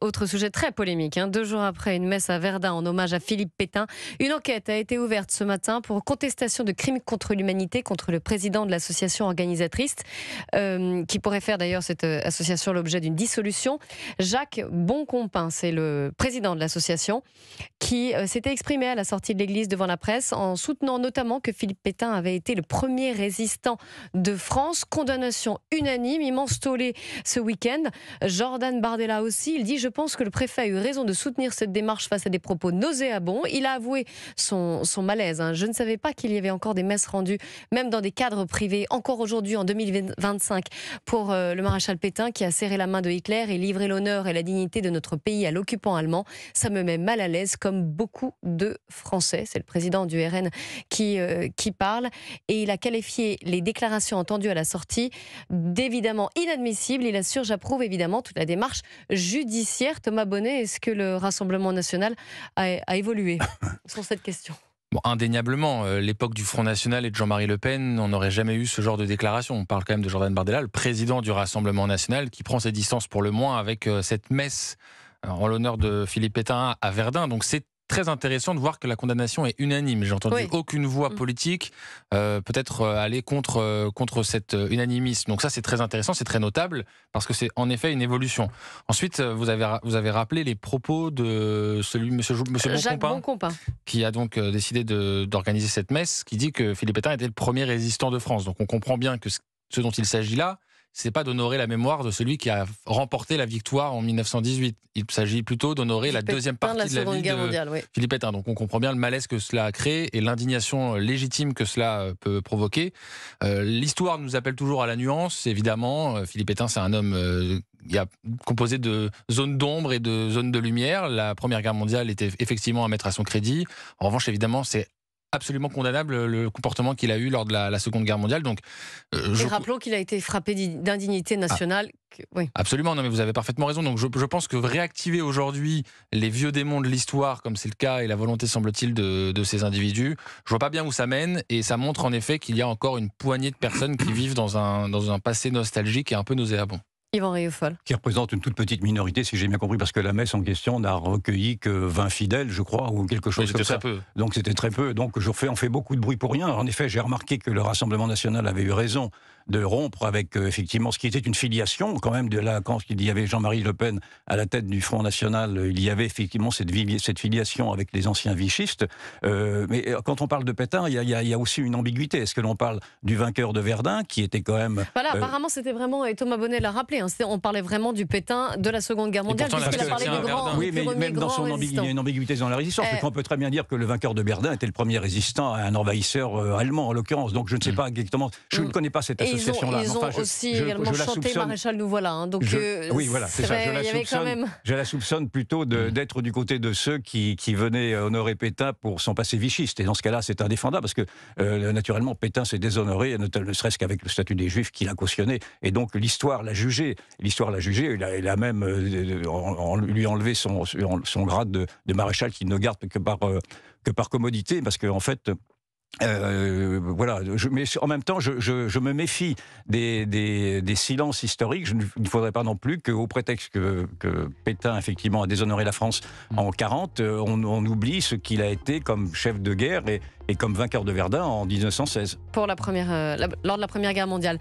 Autre sujet très polémique, 2 jours après une messe à Verdun en hommage à Philippe Pétain, une enquête a été ouverte ce matin pour contestation de crimes contre l'humanité contre le président de l'association organisatrice, qui pourrait faire d'ailleurs cette association l'objet d'une dissolution. Jacques Boncompin, c'est le président de l'association, qui s'était exprimé à la sortie de l'église devant la presse en soutenant notamment que Philippe Pétain avait été le premier résistant de France. Condamnation unanime, immense tollé ce week-end. Jordan Bardella aussi, il dit: je pense que le préfet a eu raison de soutenir cette démarche face à des propos nauséabonds. Il a avoué son malaise. Je ne savais pas qu'il y avait encore des messes rendues, même dans des cadres privés, encore aujourd'hui en 2025, pour le maréchal Pétain qui a serré la main de Hitler et livré l'honneur et la dignité de notre pays à l'occupant allemand. Ça me met mal à l'aise, comme beaucoup de Français. C'est le président du RN qui parle, et il a qualifié les déclarations entendues à la sortie d'évidemment inadmissibles. Il assure: j'approuve évidemment toute la démarche judiciaire. Thomas Bonnet, est-ce que le Rassemblement national a évolué sur cette question? Bon, indéniablement, l'époque du Front National et de Jean-Marie Le Pen, on n'aurait jamais eu ce genre de déclaration. On parle quand même de Jordan Bardella, le président du Rassemblement National, qui prend ses distances pour le moins avec cette messe en l'honneur de Philippe Pétain à Verdun. Donc c'est très intéressant de voir que la condamnation est unanime. J'ai entendu aucune voix politique peut-être aller contre cet unanimisme. Donc ça, c'est très intéressant, c'est très notable, parce que c'est en effet une évolution. Ensuite, vous avez rappelé les propos de monsieur Jacques Boncompin, qui a donc décidé d'organiser cette messe, qui dit que Philippe Pétain était le premier résistant de France. Donc on comprend bien que ce dont il s'agit là, c'est pas d'honorer la mémoire de celui qui a remporté la victoire en 1918. Il s'agit plutôt d'honorer la deuxième partie de la vie de Philippe Pétain. Donc on comprend bien le malaise que cela a créé et l'indignation légitime que cela peut provoquer. L'histoire nous appelle toujours à la nuance, évidemment. Philippe Pétain, c'est un homme composé de zones d'ombre et de zones de lumière. La Première Guerre mondiale était effectivement à mettre à son crédit. En revanche, évidemment, c'est absolument condamnable le comportement qu'il a eu lors de la Seconde Guerre mondiale. Donc, et rappelons qu'il a été frappé d'indignité nationale. Absolument, non mais vous avez parfaitement raison. Donc je pense que réactiver aujourd'hui les vieux démons de l'histoire, comme c'est le cas et la volonté semble-t-il de ces individus, je vois pas bien où ça mène, et ça montre en effet qu'il y a encore une poignée de personnes qui vivent dans un passé nostalgique et un peu nauséabond. Yvan Rieufol. Qui représente une toute petite minorité, si j'ai bien compris, parce que la messe en question n'a recueilli que 20 fidèles, je crois, ou quelque chose comme ça. Peu. Donc c'était très peu. Donc on fait beaucoup de bruit pour rien. En effet, j'ai remarqué que le Rassemblement national avait eu raison de rompre avec effectivement ce qui était une filiation quand même quand il y avait Jean-Marie Le Pen à la tête du Front National, il y avait effectivement cette filiation avec les anciens vichistes. Mais quand on parle de Pétain, il y a aussi une ambiguïté. Est-ce que l'on parle du vainqueur de Verdun, qui était quand même... Voilà, apparemment c'était vraiment, et Thomas Bonnet l'a rappelé, on parlait vraiment du Pétain de la Seconde Guerre mondiale, puisqu'il a parlé du grand. Oui, mais même dans son ambiguïté, il y a une ambiguïté dans la résistance, parce qu'on peut très bien dire que le vainqueur de Verdun était le premier résistant à un envahisseur allemand, en l'occurrence. Donc je ne sais pas exactement, je ne connais pas cette association-là. Ils ont aussi également chanté Maréchal nous voilà. Oui, voilà, c'est ça. Je la soupçonne plutôt d'être du côté de ceux qui venaient honorer Pétain pour son passé vichiste. Et dans ce cas-là, c'est indéfendable, parce que naturellement, Pétain s'est déshonoré, ne serait-ce qu'avec le statut des Juifs qu'il a cautionné. Et donc l'histoire l'a jugé. Il a même lui enlevé son grade de maréchal, qu'il ne garde que par commodité, parce qu'en fait... voilà, mais en même temps, je me méfie des silences historiques. Il ne faudrait pas non plus qu'au prétexte que Pétain effectivement a déshonoré la France en 1940, on oublie ce qu'il a été comme chef de guerre et comme vainqueur de Verdun en 1916. Lors de la Première Guerre mondiale.